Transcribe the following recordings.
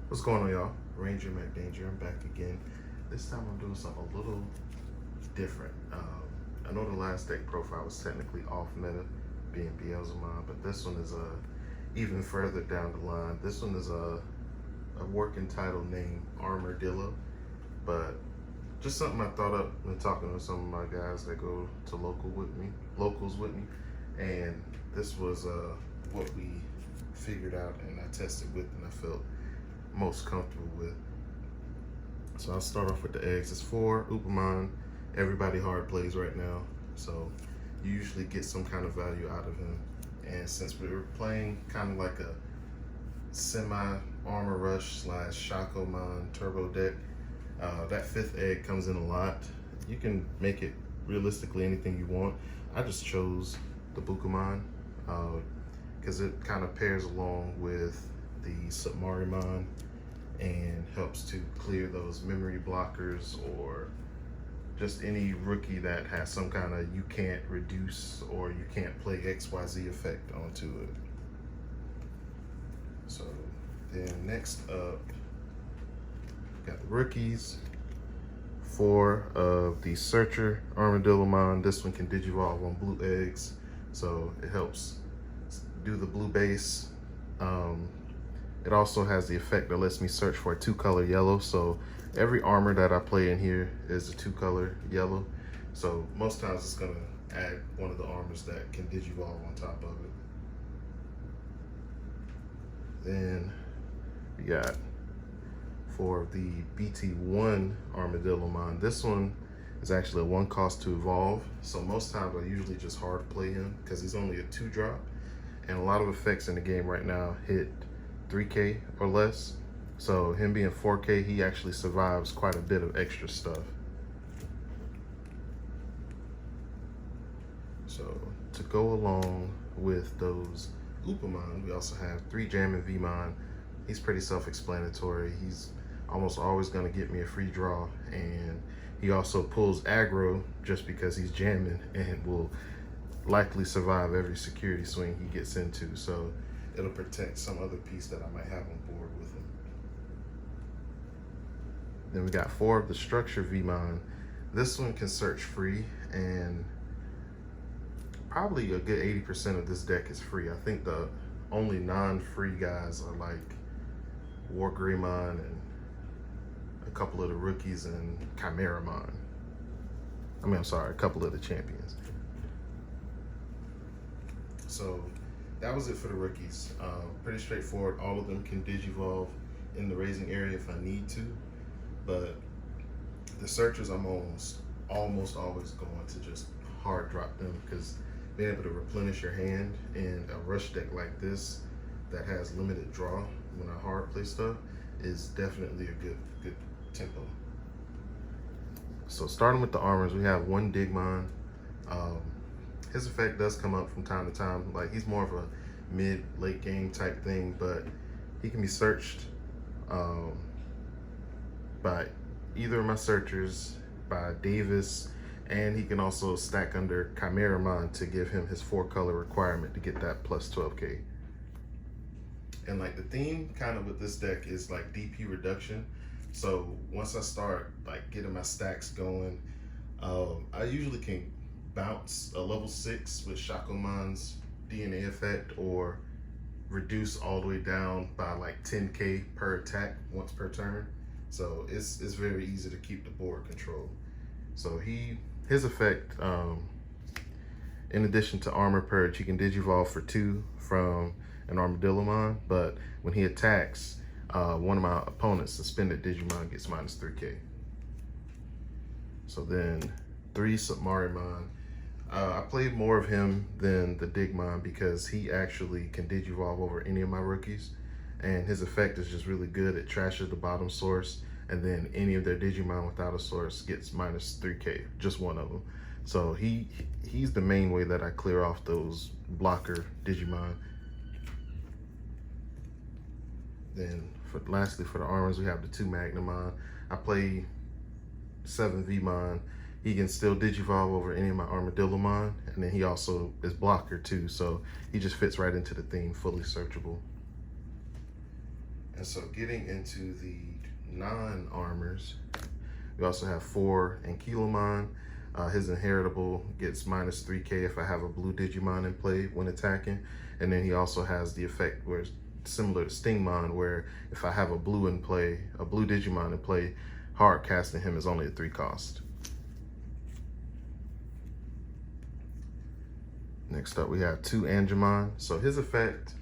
What's going on, y'all? Ranger McDanger, I'm back again. This time I'm doing something a little different. I know the last deck profile was technically off meta, being Beelzemon, but this one is even further down the line. This one is a working title named Armordillo, but just something I thought up when talking to some of my guys that go to locals with me, and this was what we figured out and I tested with and I felt most comfortable with. So I'll start off with the eggs. It's 4 Upamon. Everybody hard plays right now, so you usually get some kind of value out of him. And since we were playing kind of like a semi Armor Rush / Shakkoumon Turbo deck, that 5th egg comes in a lot. You can make it realistically anything you want. I just chose the Bukamon because it kind of pairs along with the Submarimon and helps to clear those memory blockers or just any rookie that has some kind of you can't reduce or you can't play XYZ effect onto it. So then next up, got the rookies. 4 of the Searcher Armadillomon. This one can Digivolve on blue eggs, so it helps do the blue base. It also has the effect that lets me search for a 2-color yellow. So every armor that I play in here is a 2-color yellow. So most times it's gonna add one of the armors that can Digivolve on top of it. Then we got for the BT1 Armadillomon. This one is actually a 1 cost to evolve. So most times I usually just hard play him because he's only a 2-drop. And a lot of effects in the game right now hit 3K or less. So him being 4K, he actually survives quite a bit of extra stuff. So to go along with those Upamon, we also have 3 Jammin' Vmon. He's pretty self-explanatory. He's almost always gonna get me a free draw, and he also pulls aggro just because he's jamming and will likely survive every security swing he gets into. So it'll protect some other piece that I might have on board with him. Then we got 4 of the Structure Vmon. This one can search free, and probably a good 80% of this deck is free. I think the only non-free guys are like Wargreymon and a couple of the rookies and Chimeramon. I'm sorry, a couple of the champions. So that was it for the rookies. Pretty straightforward. All of them can Digivolve in the raising area if I need to, but the Searchers I'm almost always going to just hard drop them because being able to replenish your hand in a rush deck like this that has limited draw when I hard play stuff is definitely a good tempo. So starting with the armors, we have 1 Digmon. His effect does come up from time to time. Like, he's more of a mid-late game type thing, but he can be searched by either of my searchers, by Davis, and he can also stack under Chimeramon to give him his 4-color requirement to get that plus 12K. And like the theme kind of with this deck is like DP reduction. So once I start like getting my stacks going, I usually can bounce a level 6 with Shakoumon's DNA effect or reduce all the way down by like 10K per attack once per turn. So it's very easy to keep the board controlled. So his effect, in addition to Armor Purge, he can Digivolve for 2 from an Armadillomon, but when he attacks, one of my opponent's suspended Digimon gets minus 3K. So then 3 Submarimon. I played more of him than the Digmon because he actually can Digivolve over any of my rookies, and his effect is just really good. It trashes the bottom source, and then any of their Digimon without a source gets minus 3K, just one of them. So he's the main way that I clear off those blocker Digimon. Then lastly for the armors, we have the 2 Magnamon. I play 7 Vmon. He can still Digivolve over any of my Armadillomon, and then he also is blocker too, so he just fits right into the theme, fully searchable. And And so getting into the non-armors, we also have 4 Ankylomon. His inheritable gets -3k if I have a blue Digimon in play when attacking. And then he also has the effect where it's similar to Stingmon, where if I have a blue Digimon in play, hard casting him is only a 3 cost. Next up, we have 2 Angemon. So his effect,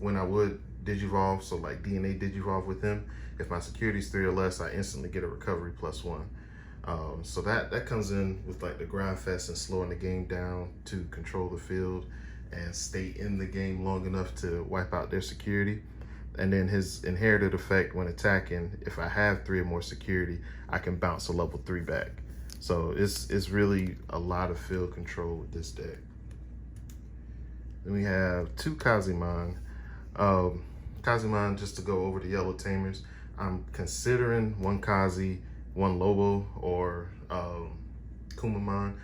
when I would Digivolve, so like DNA Digivolve with him, if my security is 3 or less, I instantly get a recovery +1. So that comes in with like the grind fest and slowing the game down to control the field and stay in the game long enough to wipe out their security. And then his inherited effect when attacking, if I have 3 or more security, I can bounce a level 3 back. So it's really a lot of field control with this deck. Then we have 2 Kazimon. Kazimon, just to go over the yellow tamers, I'm considering 1 Kazi, 1 Lobo, or Kumamon.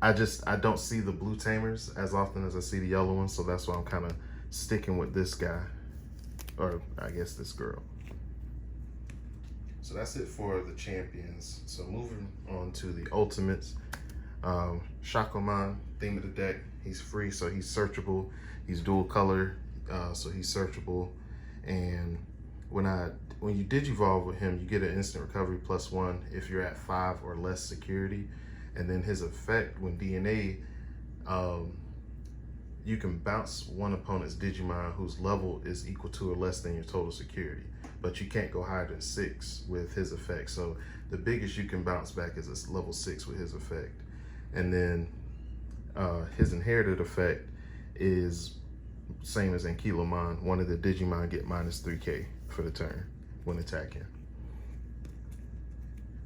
I don't see the blue tamers as often as I see the yellow ones, so that's why I'm kind of sticking with this guy, or I guess this girl. So that's it for the champions. So moving on to the ultimates. Shakkoumon, theme of the deck, he's free, so he's searchable. He's dual color, so he's searchable. And when you Digivolve with him, you get an instant recovery +1 if you're at 5 or less security. And then his effect, when DNA, you can bounce one opponent's Digimon whose level is equal to or less than your total security, but you can't go higher than 6 with his effect. So the biggest you can bounce back is a level 6 with his effect. And then his inherited effect is same as Ankylomon. One of the Digimon get -3k for the turn when attacking.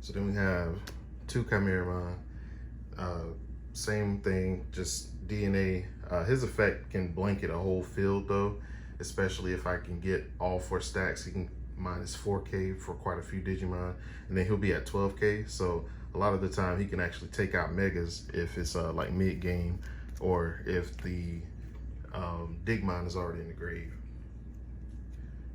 So then we have 2 Chimeramon. Same thing, just DNA. His effect can blanket a whole field though, especially if I can get all 4 stacks. He can -4k for quite a few Digimon, and then he'll be at 12k. So a lot of the time he can actually take out Megas if it's like mid-game, or if the Digimon is already in the grave.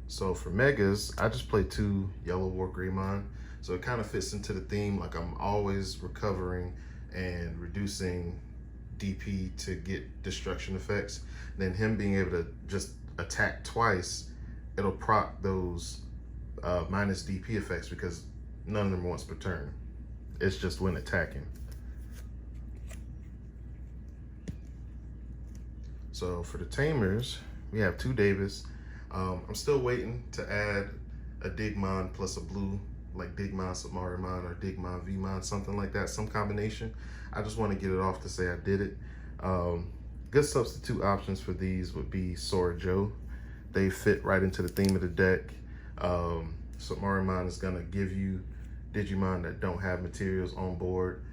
So for Megas, I just play 2 Yellow War Greymon. So it kind of fits into the theme, like I'm always recovering and reducing DP to get destruction effects. Then him being able to just attack twice, it'll proc those minus DP effects because none of them once per turn. It's just when attacking. So for the tamers, we have 2 Davis. I'm still waiting to add a Digimon plus a blue, like Digimon Submarimon or Digimon Vmon, something like that, some combination. I just want to get it off to say I did it. Good substitute options for these would be Sora Joe. They fit right into the theme of the deck. Submarimon is going to give you Digimon that don't have materials on board,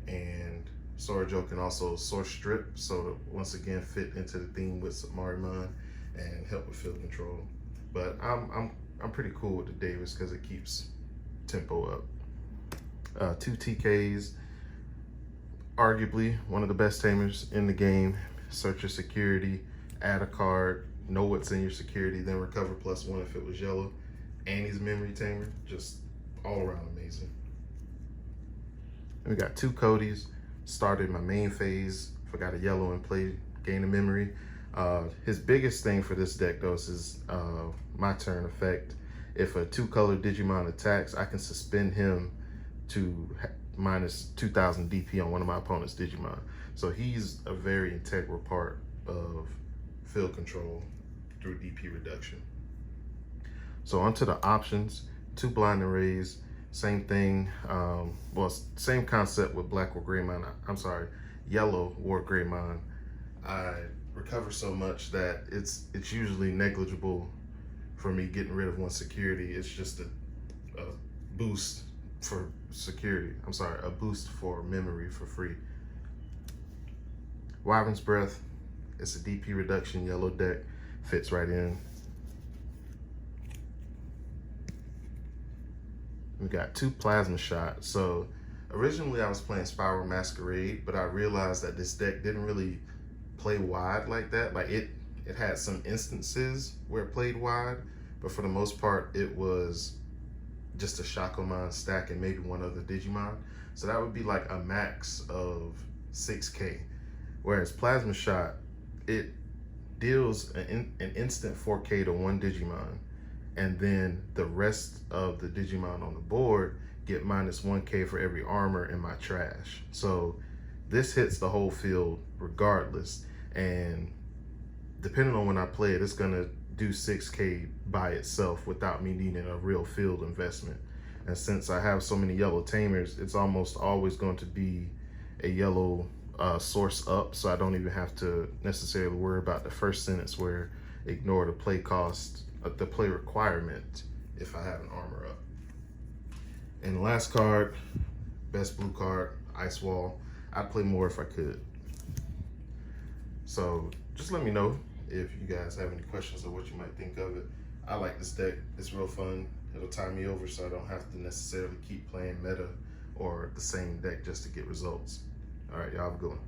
and Sora Joe can also source strip, so once again fit into the theme with Submarimon and help with field control. But I'm pretty cool with the Davis because it keeps tempo up. 2 TKs, arguably one of the best tamers in the game. Search your security, add a card, know what's in your security, then recover +1 if it was yellow. And he's a memory tamer, just all around amazing. And we got 2 Codys. Started my main phase, forgot a yellow in play, gain a memory. His biggest thing for this deck though is his my turn effect. If a 2-color Digimon attacks, I can suspend him to minus 2000 DP on one of my opponent's Digimon. So he's a very integral part of field control through DP reduction. So onto the options, 2 Blinding Rays, same thing. Well, same concept with Black War Greymon. I'm sorry, Yellow War Greymon. I recover so much that it's usually negligible for me getting rid of 1 security. It's just a boost for security. I'm sorry, a boost for memory for free. Wyvern's Breath, it's a DP reduction yellow deck, fits right in. We got 2 Plasma Shot. So originally I was playing Spiral Masquerade, but I realized that this deck didn't really play wide like that. Like it It had some instances where it played wide, but for the most part, it was just a Shakkoumon stack and maybe one other Digimon. So that would be like a max of 6K. Whereas Plasma Shot, it deals an instant 4K to one Digimon, and then the rest of the Digimon on the board get minus 1K for every armor in my trash. So this hits the whole field regardless, and depending on when I play it, it's gonna do 6K by itself without me needing a real field investment. And since I have so many yellow tamers, it's almost always going to be a yellow source up, so I don't even have to necessarily worry about the first sentence where ignore the play cost, the play requirement if I have an armor up. And the last card, best blue card, Ice Wall. I'd play more if I could. So just let me know if you guys have any questions or what you might think of it. I like this deck. It's real fun. It'll tie me over so I don't have to necessarily keep playing meta or the same deck just to get results. All right, y'all have a good one.